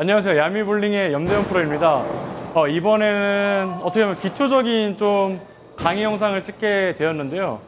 안녕하세요. 야미볼링의 염대현 프로입니다. 이번에는 어떻게 보면 기초적인 좀 강의 영상을 찍게 되었는데요.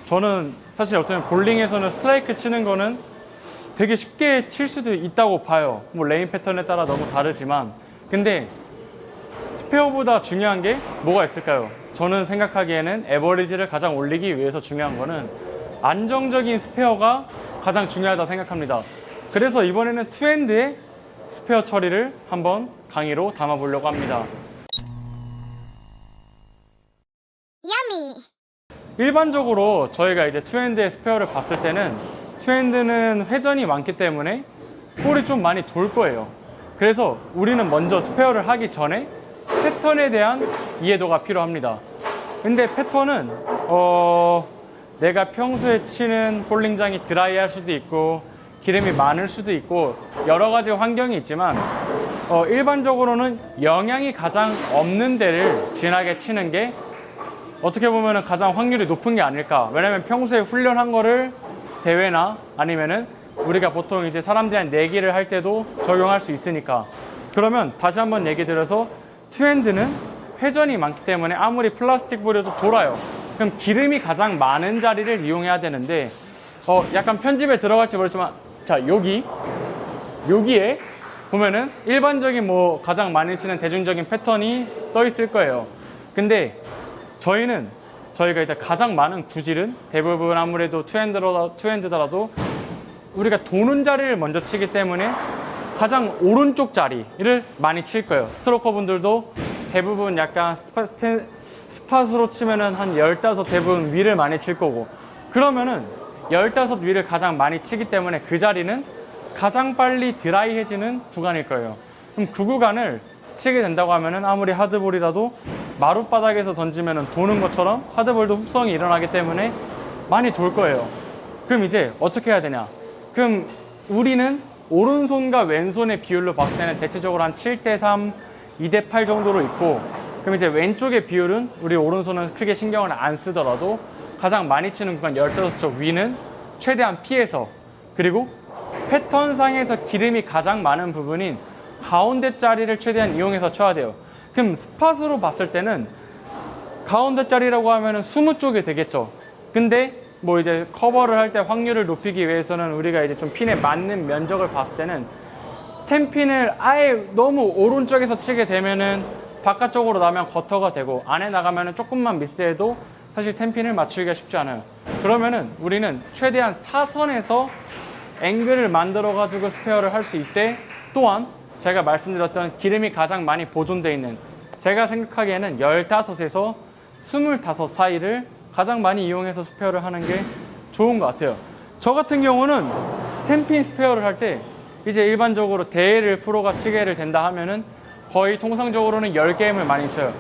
저는 사실 어떻게 보면 볼링에서는 스트라이크 치는 거는 되게 쉽게 칠 수도 있다고 봐요. 뭐 레인 패턴에 따라 너무 다르지만. 근데 스페어보다 중요한 게 뭐가 있을까요? 저는 생각하기에는 에버리지를 가장 올리기 위해서 중요한 거는 안정적인 스페어가 가장 중요하다고 생각합니다. 그래서 이번에는 투핸드의 스페어 처리를 한번 강의로 담아보려고 합니다. 야미. 일반적으로 저희가 이제 투핸드의 스페어를 봤을 때는 투핸드는 회전이 많기 때문에 볼이 좀 많이 돌 거예요. 그래서 우리는 먼저 스페어를 하기 전에 패턴에 대한 이해도가 필요합니다. 근데 패턴은 내가 평소에 치는 볼링장이 드라이할 수도 있고 기름이 많을 수도 있고 여러 가지 환경이 있지만 일반적으로는 영향이 가장 없는 데를 진하게 치는 게 어떻게 보면 가장 확률이 높은 게 아닐까. 왜냐면 평소에 훈련한 거를 대회나 아니면은 우리가 보통 이제 사람들이랑 내기를 할 때도 적용할 수 있으니까. 그러면 다시 한번 얘기 드려서 투핸드는 회전이 많기 때문에 아무리 플라스틱 볼이어도 돌아요. 그럼 기름이 가장 많은 자리를 이용해야 되는데 약간 편집에 들어갈지 모르지만 자, 여기에 보면은 일반적인 뭐 가장 많이 치는 대중적인 패턴이 떠 있을 거예요. 근데 저희가 일단 가장 많은 구질은 대부분 아무래도 투핸드더라도 우리가 도는 자리를 먼저 치기 때문에 가장 오른쪽 자리를 많이 칠 거예요. 스트로커 분들도 대부분 약간 스팟으로 치면은 한 15 대부분 위를 많이 칠 거고, 그러면은 15 위를 가장 많이 치기 때문에 그 자리는 가장 빨리 드라이해지는 구간일 거예요. 그럼 그 구간을 치게 된다고 하면은 아무리 하드볼이라도 마룻바닥에서 던지면은 도는 것처럼 하드볼도 훅성이 일어나기 때문에 많이 돌 거예요. 그럼 이제 어떻게 해야 되냐? 그럼 우리는 오른손과 왼손의 비율로 봤을 때는 대체적으로 한 7대3, 2대8 정도로 있고, 그럼 이제 왼쪽의 비율은 우리 오른손은 크게 신경을 안 쓰더라도 가장 많이 치는 구간 15쪽 위는 최대한 피해서, 그리고 패턴상에서 기름이 가장 많은 부분인 가운데 자리를 최대한 이용해서 쳐야 돼요. 그럼 스팟으로 봤을 때는 가운데 자리라고 하면은 20쪽이 되겠죠. 근데 뭐 이제 커버를 할 때 확률을 높이기 위해서는 우리가 이제 좀 핀에 맞는 면적을 봤을 때는 텐핀을 아예 너무 오른쪽에서 치게 되면은 바깥쪽으로 나면 거터가 되고 안에 나가면은 조금만 미스해도 사실 텐핀을 맞추기가 쉽지 않아요. 그러면은 우리는 최대한 사선에서 앵글을 만들어 가지고 스페어를 할 수 있대. 또한 제가 말씀드렸던 기름이 가장 많이 보존되어 있는, 제가 생각하기에는 15에서 25 사이를 가장 많이 이용해서 스페어를 하는 게 좋은 것 같아요. 저 같은 경우는 텐핀 스페어를 할 때 이제 일반적으로 대회를 프로가 치게를 된다 하면은 거의 통상적으로는 10게임을 많이 쳐요.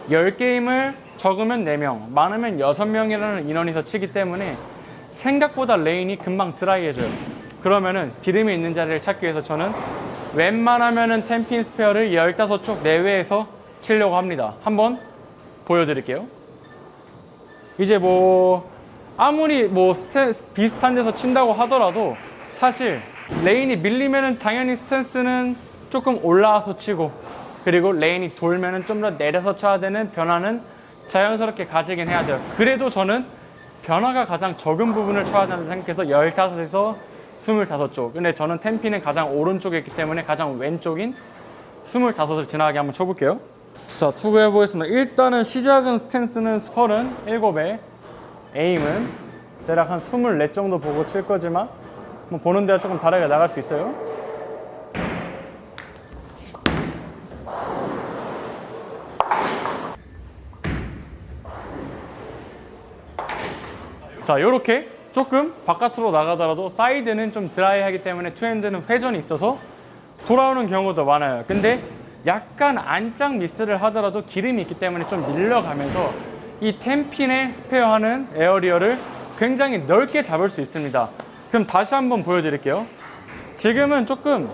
10게임을 적으면 4명, 많으면 6명이라는 인원이서 치기 때문에 생각보다 레인이 금방 드라이해져요. 그러면은 기름이 있는 자리를 찾기 위해서 저는 웬만하면은 텐핀 스페어를 15쪽 내외에서 치려고 합니다. 한번 보여드릴게요. 이제 뭐 아무리 뭐 비슷한 데서 친다고 하더라도 사실 레인이 밀리면은 당연히 스탠스는 조금 올라와서 치고, 그리고 레인이 돌면은 좀 더 내려서 쳐야 되는 변화는 자연스럽게 가지긴 해야 돼요. 그래도 저는 변화가 가장 적은 부분을 쳐야 된다고 생각해서 15에서 25쪽. 근데 저는 텐핀은 가장 오른쪽에 있기 때문에 가장 왼쪽인 25을 지나가게 한번 쳐볼게요. 자, 투구해 보겠습니다. 일단은 시작은 스탠스는 37에 에임은 대략 한 24 정도 보고 칠 거지만 뭐 보는 데가 조금 다르게 나갈 수 있어요. 자, 요렇게 조금 바깥으로 나가더라도 사이드는 좀 드라이하기 때문에 투핸드는 회전이 있어서 돌아오는 경우도 많아요. 근데 약간 안짝 미스를 하더라도 기름이 있기 때문에 좀 밀려가면서 이 텐핀에 스페어하는 에어리어를 굉장히 넓게 잡을 수 있습니다. 그럼 다시 한번 보여드릴게요. 지금은 조금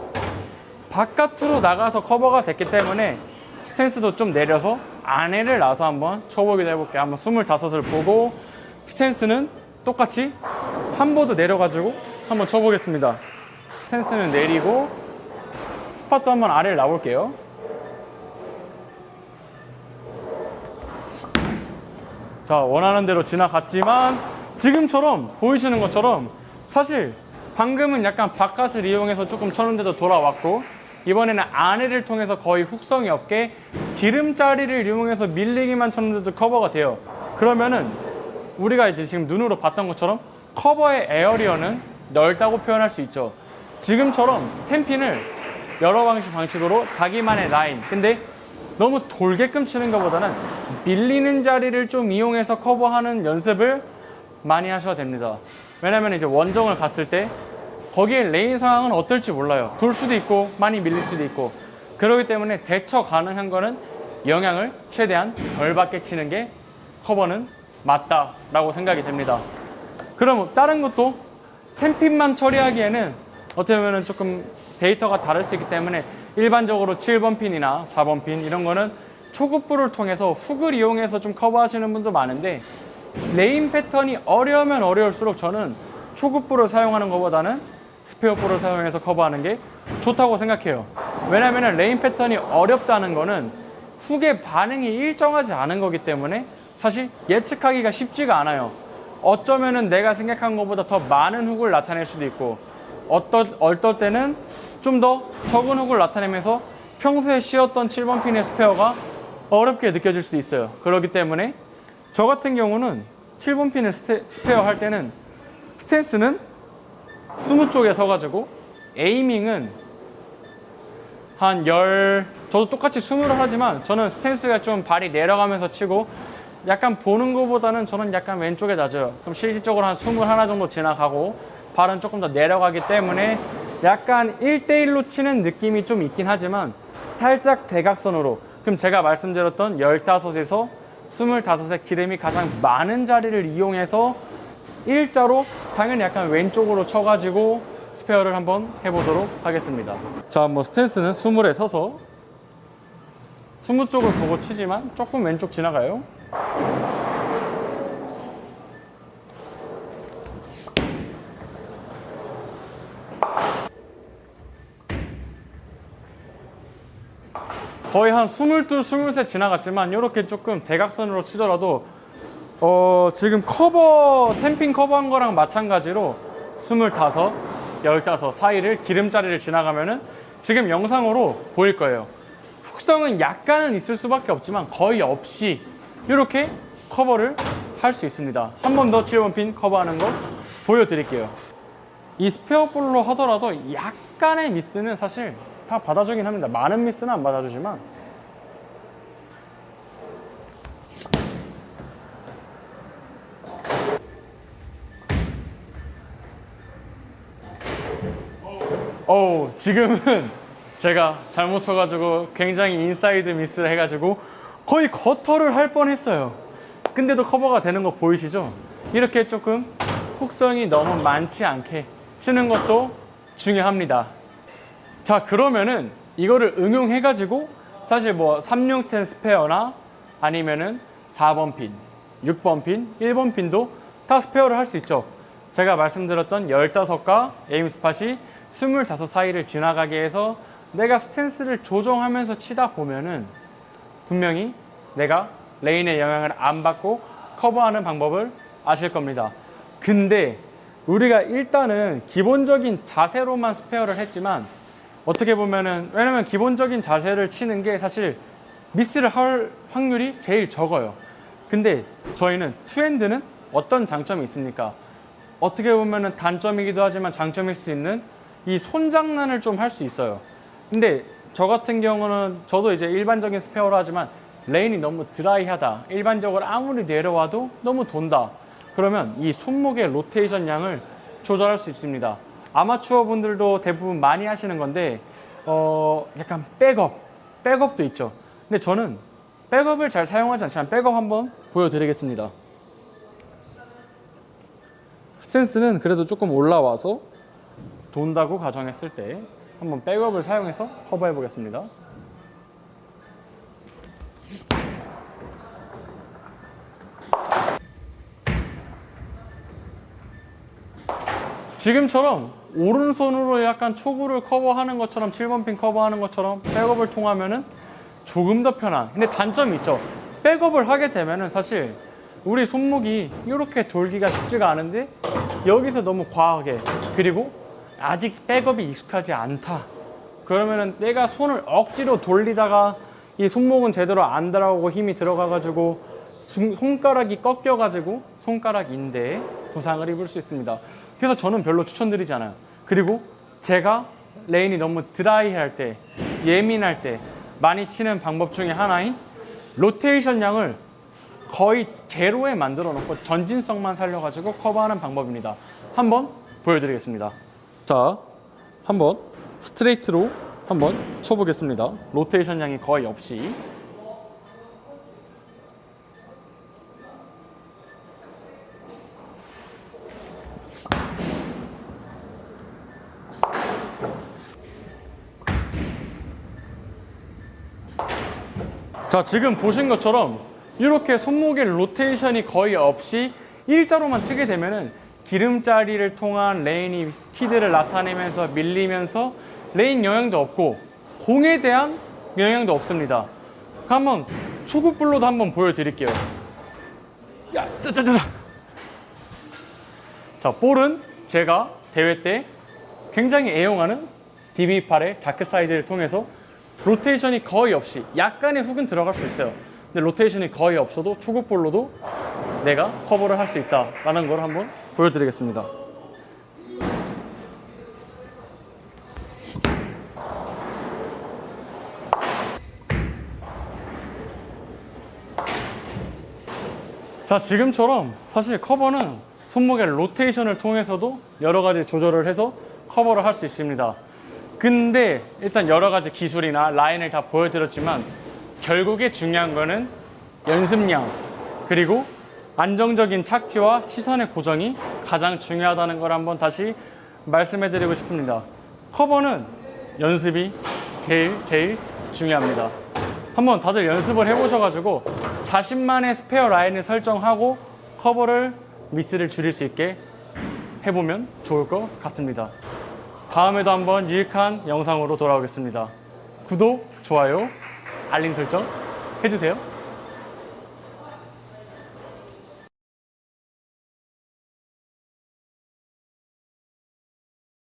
바깥으로 나가서 커버가 됐기 때문에 스탠스도 좀 내려서 안에를 놔서 한번 쳐보기도 해볼게요. 한번 25을 보고 스탠스는 똑같이 한 보드 내려가지고 한번 쳐보겠습니다. 스탠스는 내리고 스팟도 한번 아래를 놔볼게요. 자, 원하는 대로 지나갔지만 지금처럼 보이시는 것처럼 사실 방금은 약간 바깥을 이용해서 조금 쳤는데도 돌아왔고, 이번에는 안에를 통해서 거의 훅성이 없게 기름자리를 이용해서 밀리기만 쳤는데도 커버가 돼요. 그러면은 우리가 이제 지금 눈으로 봤던 것처럼 커버의 에어리어는 넓다고 표현할 수 있죠. 지금처럼 템핀을 여러 방식으로 자기만의 라인, 근데 너무 돌게끔 치는 것보다는 밀리는 자리를 좀 이용해서 커버하는 연습을 많이 하셔야 됩니다. 왜냐면 이제 원정을 갔을 때 거기에 레인 상황은 어떨지 몰라요. 돌 수도 있고 많이 밀릴 수도 있고, 그렇기 때문에 대처 가능한 거는 영향을 최대한 덜 받게 치는 게 커버는 맞다라고 생각이 됩니다. 그럼 다른 것도 템핀만 처리하기에는 어떻게 보면 조금 데이터가 다를 수 있기 때문에 일반적으로 7번 핀이나 4번 핀 이런 거는 초급부를 통해서 훅을 이용해서 좀 커버하시는 분도 많은데, 레인 패턴이 어려우면 어려울수록 저는 초급부를 사용하는 것보다는 스페어부를 사용해서 커버하는 게 좋다고 생각해요. 왜냐하면 레인 패턴이 어렵다는 거는 훅의 반응이 일정하지 않은 거기 때문에 사실 예측하기가 쉽지가 않아요. 어쩌면은 내가 생각한 것보다 더 많은 훅을 나타낼 수도 있고, 어떨 때는 좀 더 적은 훅을 나타내면서 평소에 쉬었던 7번 핀의 스페어가 어렵게 느껴질 수도 있어요. 그렇기 때문에 저 같은 경우는 7번 핀을 스페어 할 때는 스탠스는 20쪽에 서가지고 에이밍은 한 10, 저도 똑같이 20를 하지만 저는 스탠스가 좀 발이 내려가면서 치고, 약간 보는 것보다는 저는 약간 왼쪽에 놔줘요. 그럼 실질적으로 한 21 정도 지나가고 발은 조금 더 내려가기 때문에 약간 1대1로 치는 느낌이 좀 있긴 하지만 살짝 대각선으로, 그럼 제가 말씀드렸던 15에서 25의 기름이 가장 많은 자리를 이용해서 일자로 당연히 약간 왼쪽으로 쳐가지고 스페어를 한번 해보도록 하겠습니다. 자, 뭐 스탠스는 20에 서서 20쪽을 보고 치지만 조금 왼쪽 지나가요. 거의 한 22, 23 지나갔지만 이렇게 조금 대각선으로 치더라도 지금 템핀 커버한 거랑 마찬가지로 25, 15 사이를 기름자리를 지나가면은 지금 영상으로 보일 거예요. 훅성은 약간은 있을 수밖에 없지만 거의 없이 이렇게 커버를 할 수 있습니다. 한 번 더 7번 핀 커버하는 거 보여드릴게요. 이 스페어 볼로 하더라도 약간의 미스는 사실 다 받아주긴 합니다. 많은 미스는 안 받아주지만. 지금은 제가 잘못 쳐가지고 굉장히 인사이드 미스를 해가지고 거의 거터를 할 뻔했어요. 근데도 커버가 되는 거 보이시죠? 이렇게 조금 훅성이 너무 많지 않게 치는 것도 중요합니다. 자, 그러면은 이거를 응용해가지고 사실 뭐 3610 스페어나 아니면은 4번 핀, 6번 핀, 1번 핀도 다 스페어를 할 수 있죠. 제가 말씀드렸던 15과 에임 스팟이 25 사이를 지나가게 해서 내가 스탠스를 조정하면서 치다 보면은 분명히 내가 레인의 영향을 안 받고 커버하는 방법을 아실 겁니다. 근데 우리가 일단은 기본적인 자세로만 스페어를 했지만 어떻게 보면은, 왜냐면 기본적인 자세를 치는 게 사실 미스를 할 확률이 제일 적어요. 근데 저희는 투핸드는 어떤 장점이 있습니까? 어떻게 보면은 단점이기도 하지만 장점일 수 있는 이 손장난을 좀 할 수 있어요. 근데 저 같은 경우는 저도 이제 일반적인 스페어로 하지만 레인이 너무 드라이하다, 일반적으로 아무리 내려와도 너무 돈다, 그러면 이 손목의 로테이션 양을 조절할 수 있습니다. 아마추어 분들도 대부분 많이 하시는 건데 약간 백업도 있죠. 근데 저는 백업을 잘 사용하지 않지만 백업 한번 보여드리겠습니다. 스탠스는 그래도 조금 올라와서 돈다고 가정했을 때 한번 백업을 사용해서 커버해 보겠습니다. 지금처럼 오른손으로 약간 초구를 커버하는 것처럼 7번 핀 커버하는 것처럼 백업을 통하면은 조금 더 편한. 근데 단점이 있죠. 백업을 하게 되면은 사실 우리 손목이 이렇게 돌기가 쉽지가 않은데 여기서 너무 과하게, 그리고 아직 백업이 익숙하지 않다. 그러면은 내가 손을 억지로 돌리다가 이 손목은 제대로 안 들어가고 힘이 들어가가지고 손가락이 꺾여가지고 손가락 인대에 부상을 입을 수 있습니다. 그래서 저는 별로 추천드리지 않아요. 그리고 제가 레인이 너무 드라이할 때, 예민할 때 많이 치는 방법 중에 하나인 로테이션 양을 거의 제로에 만들어 놓고 전진성만 살려가지고 커버하는 방법입니다. 한번 보여드리겠습니다. 자, 한번 스트레이트로 한번 쳐보겠습니다. 로테이션 양이 거의 없이. 자, 지금 보신 것처럼 이렇게 손목의 로테이션이 거의 없이 일자로만 치게 되면은 기름자리를 통한 레인이 스피드를 나타내면서 밀리면서 레인 영향도 없고 공에 대한 영향도 없습니다. 한번 초급블로도 한번 보여드릴게요. 야, 짜자자자. 자, 볼은 제가 대회 때 굉장히 애용하는 DB8의 다크사이드를 통해서 로테이션이 거의 없이, 약간의 훅은 들어갈 수 있어요. 근데 로테이션이 거의 없어도 초급볼로도 내가 커버를 할 수 있다라는 걸 한번 보여드리겠습니다. 자, 지금처럼 사실 커버는 손목의 로테이션을 통해서도 여러 가지 조절을 해서 커버를 할 수 있습니다. 근데 일단 여러 가지 기술이나 라인을 다 보여드렸지만 결국에 중요한 거는 연습량, 그리고 안정적인 착지와 시선의 고정이 가장 중요하다는 걸 한번 다시 말씀해 드리고 싶습니다. 커버는 연습이 제일 중요합니다. 한번 다들 연습을 해보셔가지고 자신만의 스페어 라인을 설정하고 커버를 미스를 줄일 수 있게 해보면 좋을 것 같습니다. 다음에도 한번 유익한 영상으로 돌아오겠습니다. 구독, 좋아요, 알림 설정 해주세요.